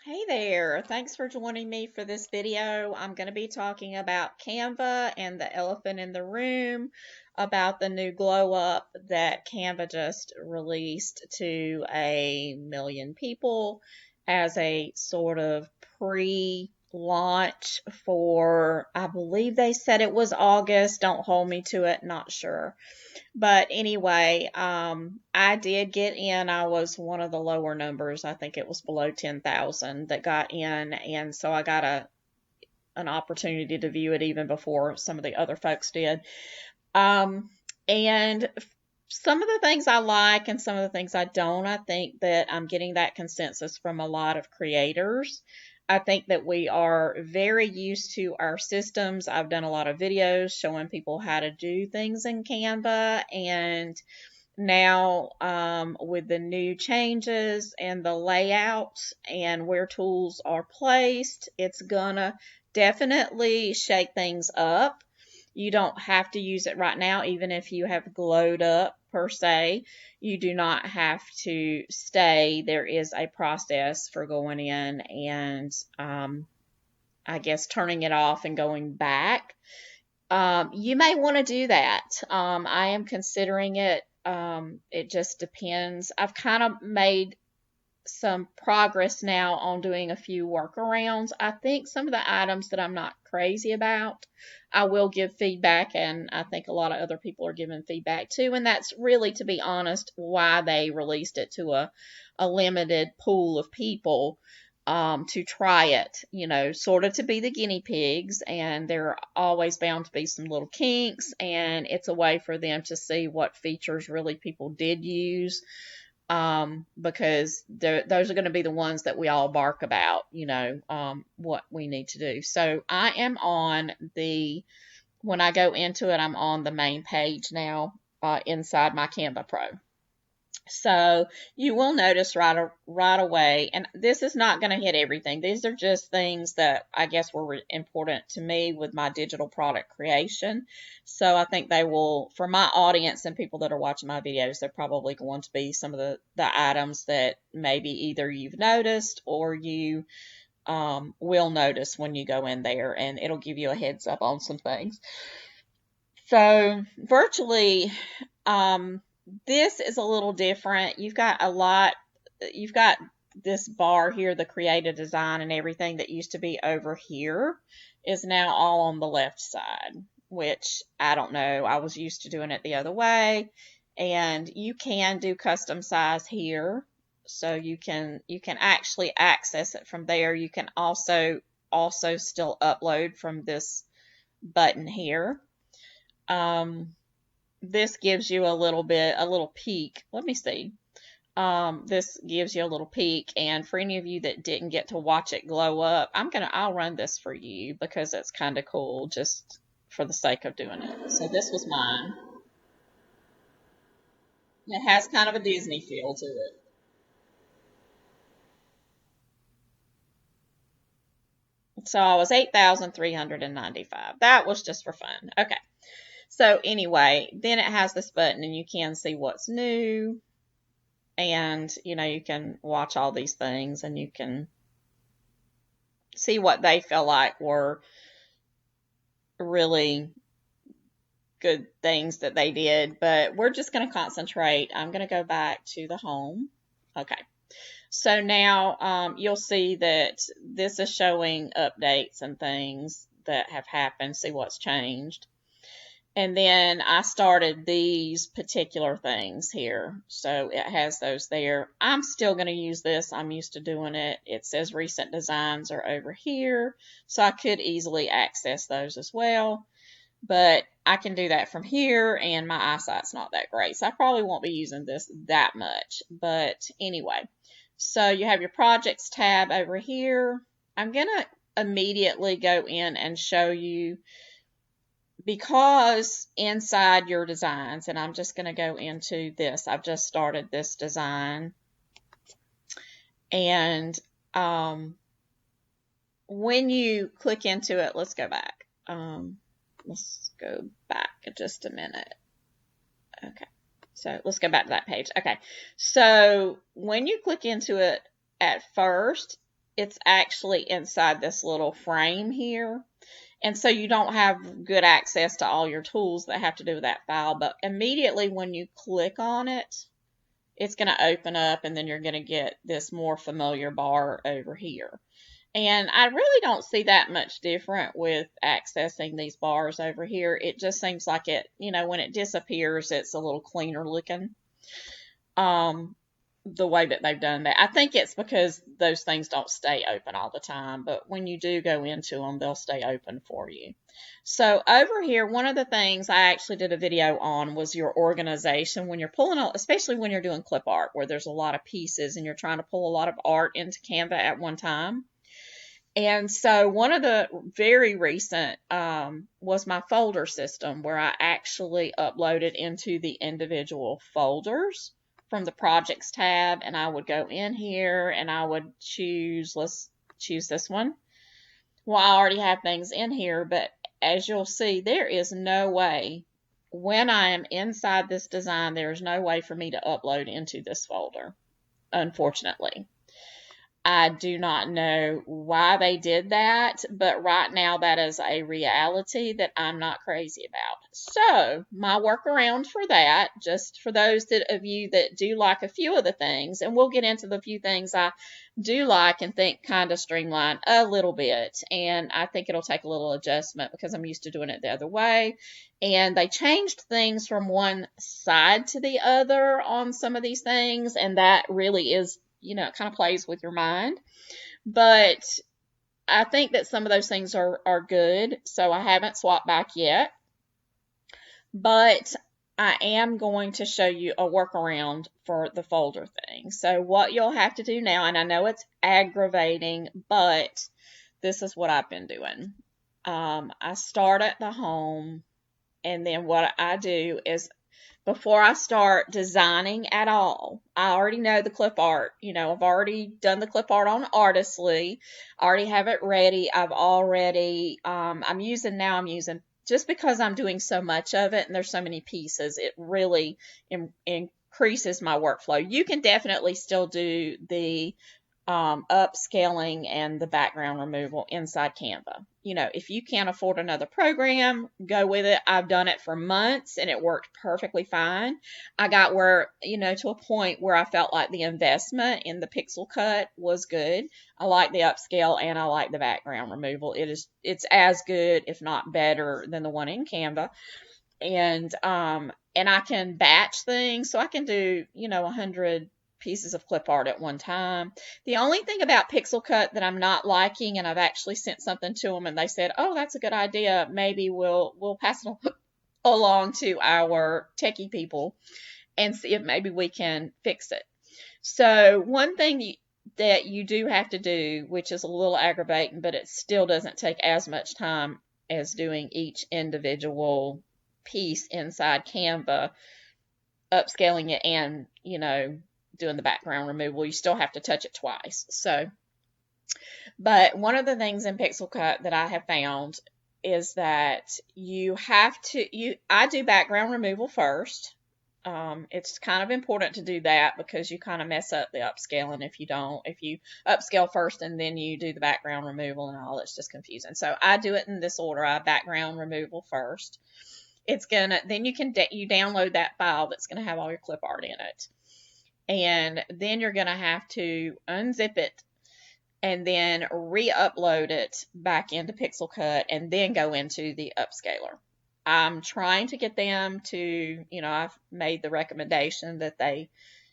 Hey there, thanks for joining me for this video. I'm going to be talking about Canva and the elephant in the room, about the new glow up that Canva just released to 1 million people as a sort of pre-launch for, I believe they said it was August. Don't hold me to it, not sure. But anyway, I did get in. I was one of the lower numbers. I think it was below 10,000 that got in. And so I got an opportunity to view it even before some of the other folks did. And some of the things I like and some of the things I don't. I think that I'm getting that consensus from a lot of creators. I think that we are very used to our systems. I've done a lot of videos showing people how to do things in Canva, and now with the new changes and the layouts and where tools are placed, it's gonna definitely shake things up. You don't have to use it right now, even if you have glowed up per se. You do not have to stay. There is a process for going in and I guess turning it off and going back. You may want to do that. I am considering it. It just depends. I've kind of made some progress now on doing a few workarounds. I think some of the items that I'm not crazy about, I will give feedback, and I think a lot of other people are giving feedback too. And that's really, to be honest, why they released it to a limited pool of people to try it, sort of to be the guinea pigs. And there are always bound to be some little kinks, and it's a way for them to see what features really people did use. Because those are going to be the ones that we all bark about, what we need to do. So I am on when I go into it, I'm on the main page now inside my Canva Pro. So you will notice right away, and this is not going to hit everything. These are just things that I guess were important to me with my digital product creation. So I think they will, for my audience and people that are watching my videos, they're probably going to be some of the items that maybe either you've noticed or you will notice when you go in there, and it'll give you a heads up on some things. So virtually, this is a little different. You've got this bar here, the creative design and everything that used to be over here is now all on the left side, which I don't know. I was used to doing it the other way. And you can do custom size here. So you can actually access it from there. You can also still upload from this button here. This gives you a little peek. Let me see. This gives you a little peek, and for any of you that didn't get to watch it glow up, I'll run this for you because it's kind of cool just for the sake of doing it. So this was mine. It has kind of a Disney feel to it. So I was 8,395. That was just for fun. Okay. So anyway, then it has this button and you can see what's new, and you can watch all these things and you can see what they feel like were really good things that they did. But we're just going to concentrate. I'm going to go back to the home. Okay. So now you'll see that this is showing updates and things that have happened. See what's changed. And then I started these particular things here. So it has those there. I'm still going to use this. I'm used to doing it. It says recent designs are over here. So I could easily access those as well. But I can do that from here, and my eyesight's not that great. So I probably won't be using this that much. But anyway, so you have your projects tab over here. I'm going to immediately go in and show you, because inside your designs, and I'm just going to go into this. I've just started this design. And when you click into it, let's go back. Let's go back just a minute. Okay. So let's go back to that page. Okay. So when you click into it at first, it's actually inside this little frame here. And so you don't have good access to all your tools that have to do with that file. But immediately when you click on it, it's going to open up, and then you're going to get this more familiar bar over here. And I really don't see that much different with accessing these bars over here. It just seems like it, when it disappears, it's a little cleaner looking. The way that they've done that. I think it's because those things don't stay open all the time, but when you do go into them, they'll stay open for you. So over here, one of the things I actually did a video on was your organization when you're pulling out, especially when you're doing clip art where there's a lot of pieces and you're trying to pull a lot of art into Canva at one time. And so one of the very recent was my folder system, where I actually uploaded into the individual folders from the projects tab, and I would go in here and I would choose, let's choose this one. Well, I already have things in here, but as you'll see, there is no way, when I am inside this design, there is no way for me to upload into this folder, unfortunately. I do not know why they did that, but right now that is a reality that I'm not crazy about. So my workaround for that, just for those of you that do like a few of the things, and we'll get into the few things I do like and think kind of streamline a little bit, and I think it'll take a little adjustment because I'm used to doing it the other way. And they changed things from one side to the other on some of these things, and that really is, it kind of plays with your mind. But I think that some of those things are good, so I haven't swapped back yet. But I am going to show you a workaround for the folder thing. So what you'll have to do now, and I know it's aggravating, but this is what I've been doing. I start at the home, and then what I do is, before I start designing at all, I already know the clip art. I've already done the clip art on Artistly. I already have it ready. I'm using, just because I'm doing so much of it and there's so many pieces, it really increases my workflow. You can definitely still do the upscaling and the background removal inside Canva. If you can't afford another program, go with it. I've done it for months and it worked perfectly fine. I got to a point where I felt like the investment in the pixel cut was good. I like the upscale and I like the background removal. It's as good, if not better, than the one in Canva. And I can batch things, so I can do 100 pieces of clip art at one time. The only thing about pixel cut that I'm not liking, and I've actually sent something to them and they said, oh, that's a good idea, maybe we'll pass it along to our techie people and see if maybe we can fix it. So one thing that you do have to do, which is a little aggravating, but it still doesn't take as much time as doing each individual piece inside Canva, upscaling it and doing the background removal. You still have to touch it twice. But one of the things in pixel cut that I have found is that I do background removal first. It's kind of important to do that because you kind of mess up the upscaling if you upscale first and then you do the background removal and all, it's just confusing. So I do it in this order. I background removal first. Then you download that file that's going to have all your clip art in it. And then you're going to have to unzip it and then re-upload it back into Pixel Cut and then go into the upscaler. I'm trying to get them to, I've made the recommendation that they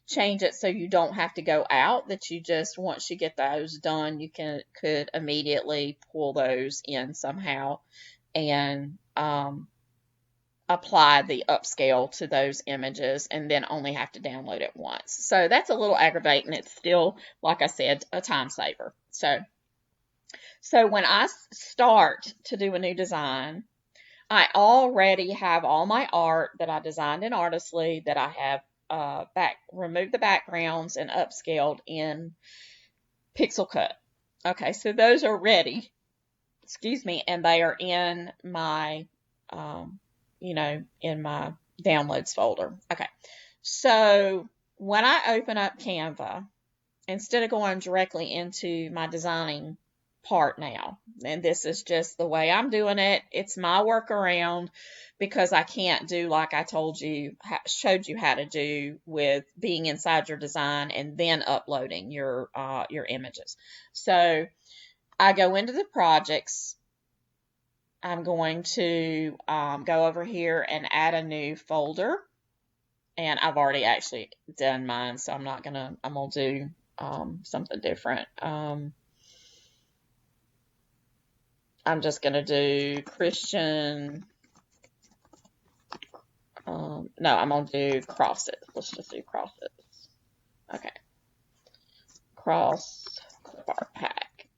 change it so you don't have to go out, that you just, once you get those done, you could immediately pull those in somehow and apply the upscale to those images and then only have to download it once. So that's a little aggravating. It's still, like I said, a time saver. So when I start to do a new design, I already have all my art that I designed in Artistly, that I have removed the backgrounds and upscaled in Pixel Cut. Okay, so those are ready. And they are in my in my downloads folder. Okay, so when I open up Canva, instead of going directly into my designing part now. And this is just the way I'm doing it. It's my workaround because I can't do like I told you, showed you how to do with being inside your design and then uploading your images. So I go into the projects. I'm going to go over here and add a new folder. And I've already actually done mine, so I'm going to do something different. I'm just going to do Christian. No, I'm going to do crosses. Let's just do crosses. Okay. Cross clip art pack.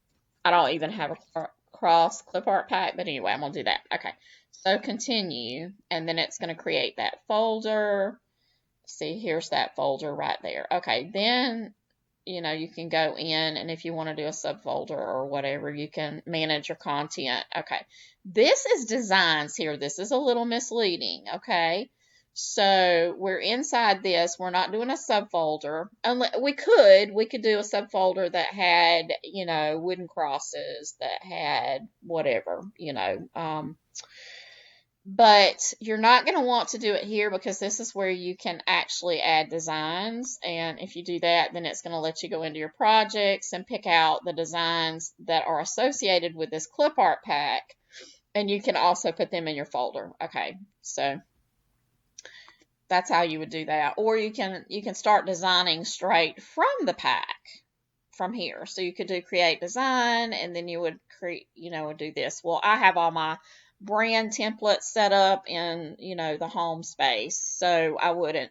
I don't even have a cross clip art pack, but anyway, I'm going to do that. Okay. So continue, and then it's going to create that folder. See, here's that folder right there. Okay, then you can go in, and if you want to do a subfolder or whatever, you can manage your content. Okay, this is designs here. This is a little misleading, okay? So we're inside this. We're not doing a subfolder. We could do a subfolder that had, wooden crosses, that had whatever, but you're not going to want to do it here because this is where you can actually add designs. And if you do that, then it's going to let you go into your projects and pick out the designs that are associated with this clip art pack. And you can also put them in your folder. Okay, so that's how you would do that. Or you can start designing straight from the pack from here. So you could do create design, and then you would create, do this. Well, I have all my brand templates set up in, the home space. So I wouldn't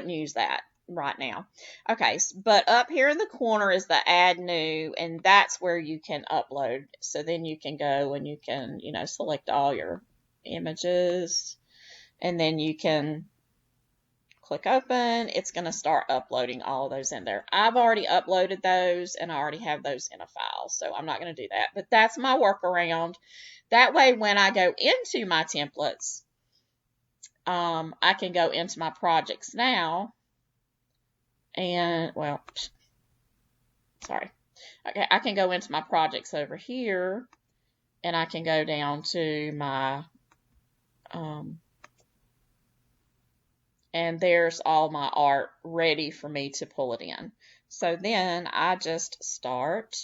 use that right now. Okay, but up here in the corner is the add new, and that's where you can upload. So then you can go and you can, select all your images, and then you can click open. It's going to start uploading all of those in there. I've already uploaded those, and I already have those in a file, so I'm not going to do that. But that's my workaround. That way, when I go into my templates, I can go into my projects now, and, well, sorry. Okay, I can go into my projects over here, and I can go down to my, and there's all my art ready for me to pull it in. So then I just start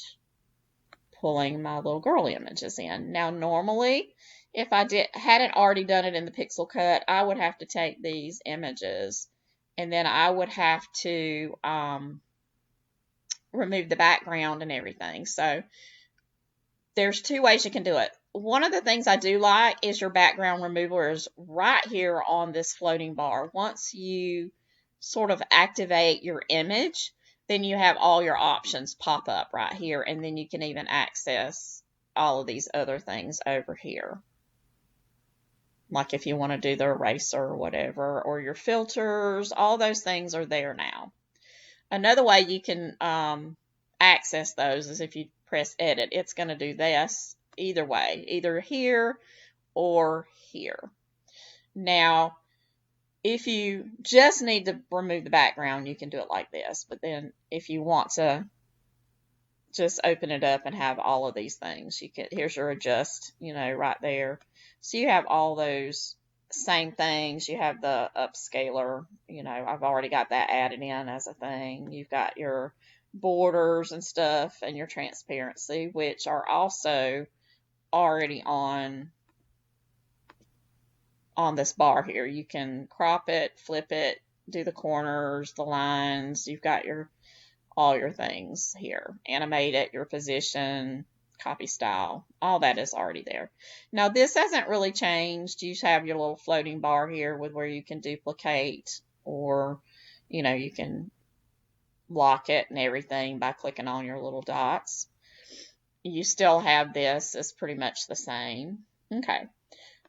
pulling my little girl images in. Now, normally, if I hadn't already done it in the pixel cut, I would have to take these images, and then I would have to remove the background and everything. So there's two ways you can do it. One of the things I do like is your background remover is right here on this floating bar. Once you sort of activate your image, then you have all your options pop up right here, and then you can even access all of these other things over here. Like if you want to do the eraser or whatever, or your filters, all those things are there now. Another way you can access those is if you press edit. It's going to do this either way, either here or here. Now, if you just need to remove the background, you can do it like this. But then if you want to just open it up and have all of these things, you can, here's your adjust, right there. So you have all those same things. You have the upscaler, I've already got that added in as a thing. You've got your borders and stuff and your transparency, which are also already on this bar here. You can crop it, flip it, do the corners, the lines. You've got all your things here. Animate it, your position, copy style. All that is already there. Now this hasn't really changed. You have your little floating bar here with where you can duplicate, or you can lock it and everything by clicking on your little dots. You still have this. It's pretty much the same. Okay.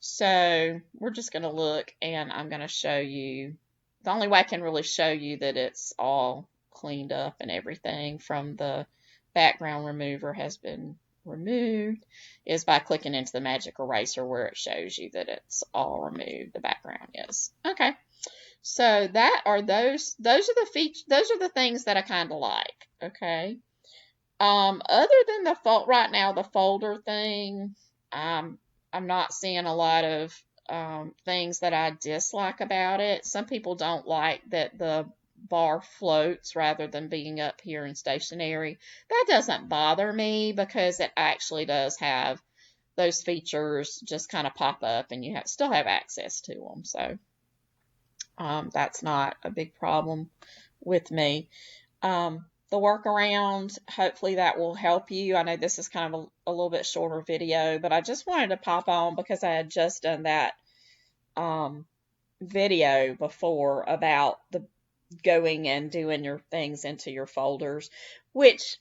So we're just going to look, and I'm going to show you. The only way I can really show you that it's all cleaned up and everything from the background remover has been removed is by clicking into the magic eraser where it shows you that it's all removed, the background is. Okay. So those are the things that I kind of like. Okay. Other than right now, the folder thing, I'm not seeing a lot of things that I dislike about it. Some people don't like that the bar floats rather than being up here and stationary. That doesn't bother me because it actually does have those features just kind of pop up and you still have access to them. So that's not a big problem with me. The workaround, hopefully that will help you. I know this is kind of a little bit shorter video, but I just wanted to pop on because I had just done that video before about the going and doing your things into your folders, which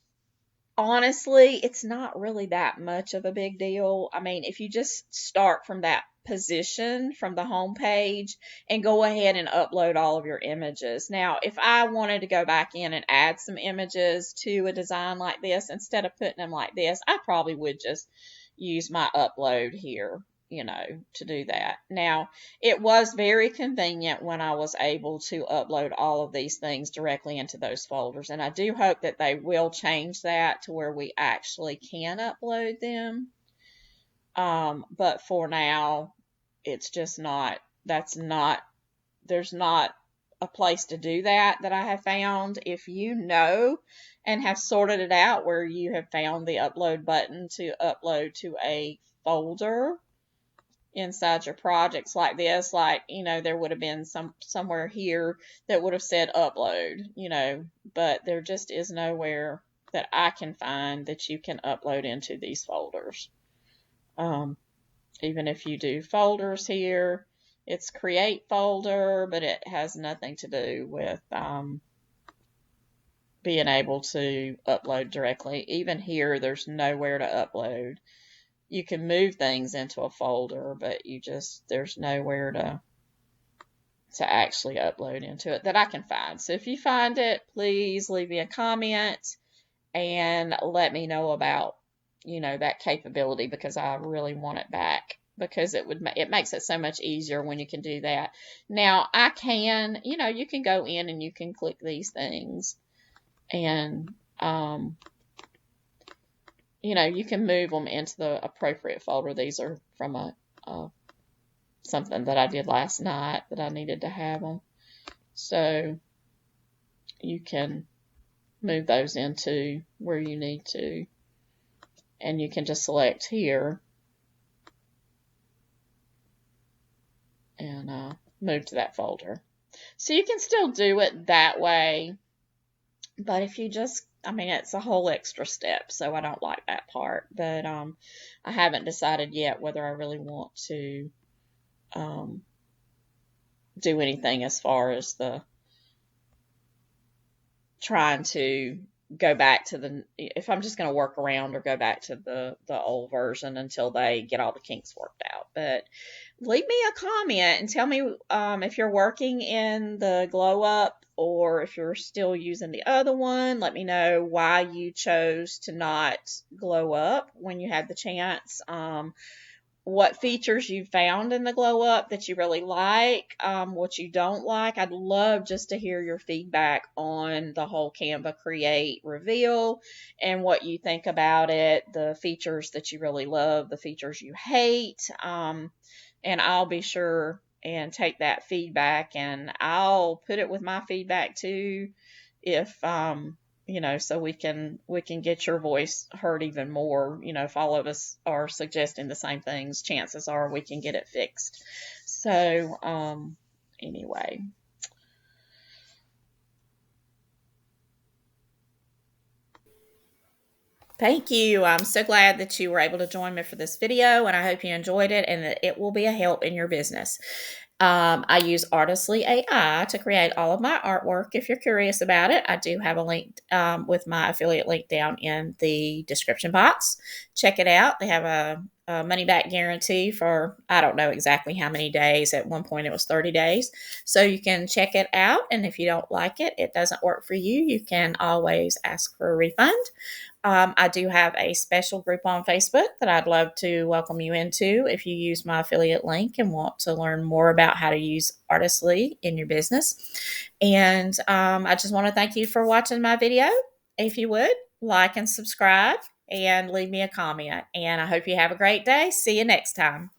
honestly, it's not really that much of a big deal. I mean, if you just start from that position from the home page and go ahead and upload all of your images. Now, if I wanted to go back in and add some images to a design like this, instead of putting them like this, I probably would just use my upload here, to do that. Now, it was very convenient when I was able to upload all of these things directly into those folders, and I do hope that they will change that to where we actually can upload them. But for now, it's just not, there's not a place to do that I have found. If you know and have sorted it out where you have found the upload button to upload to a folder inside your projects like this, like, there would have been somewhere here that would have said upload, but there just is nowhere that I can find that you can upload into these folders. Even if you do folders here, it's create folder, but it has nothing to do with being able to upload directly. Even here, there's nowhere to upload. You can move things into a folder, but there's nowhere to actually upload into it that I can find. So if you find it, please leave me a comment and let me know about, that capability, because I really want it back, because it makes it so much easier when you can do that. Now, you can go in and you can click these things and, you can move them into the appropriate folder. These are from something that I did last night that I needed to have them. So you can move those into where you need to. And you can just select here and move to that folder. So you can still do it that way, but if you it's a whole extra step, so I don't like that part. But I haven't decided yet whether I really want to do anything as far as the trying to go back to if I'm just going to work around or go back to the old version until they get all the kinks worked out. But leave me a comment and tell me if you're working in the Glow Up or if you're still using the other one. Let me know why you chose to not Glow Up when you had the chance. What features you found in the Glow Up that you really like, what you don't like. I'd love just to hear your feedback on the whole Canva Create Reveal and what you think about it, the features that you really love, the features you hate, and I'll be sure and take that feedback and I'll put it with my feedback too, if so we can get your voice heard even more. If all of us are suggesting the same things, chances are we can get it fixed. So anyway, thank you. I'm so glad that you were able to join me for this video, and I hope you enjoyed it and that it will be a help in your business. I use Artistly AI to create all of my artwork. If you're curious about it, I do have a link with my affiliate link down in the description box. Check it out. They have money back guarantee for, I don't know exactly how many days. At one point, it was 30 days. So you can check it out. And if you don't like it, it doesn't work for you, you can always ask for a refund. I do have a special group on Facebook that I'd love to welcome you into if you use my affiliate link and want to learn more about how to use Artistly in your business. And I just want to thank you for watching my video. If you would, like and subscribe and leave me a comment. And I hope you have a great day. See you next time.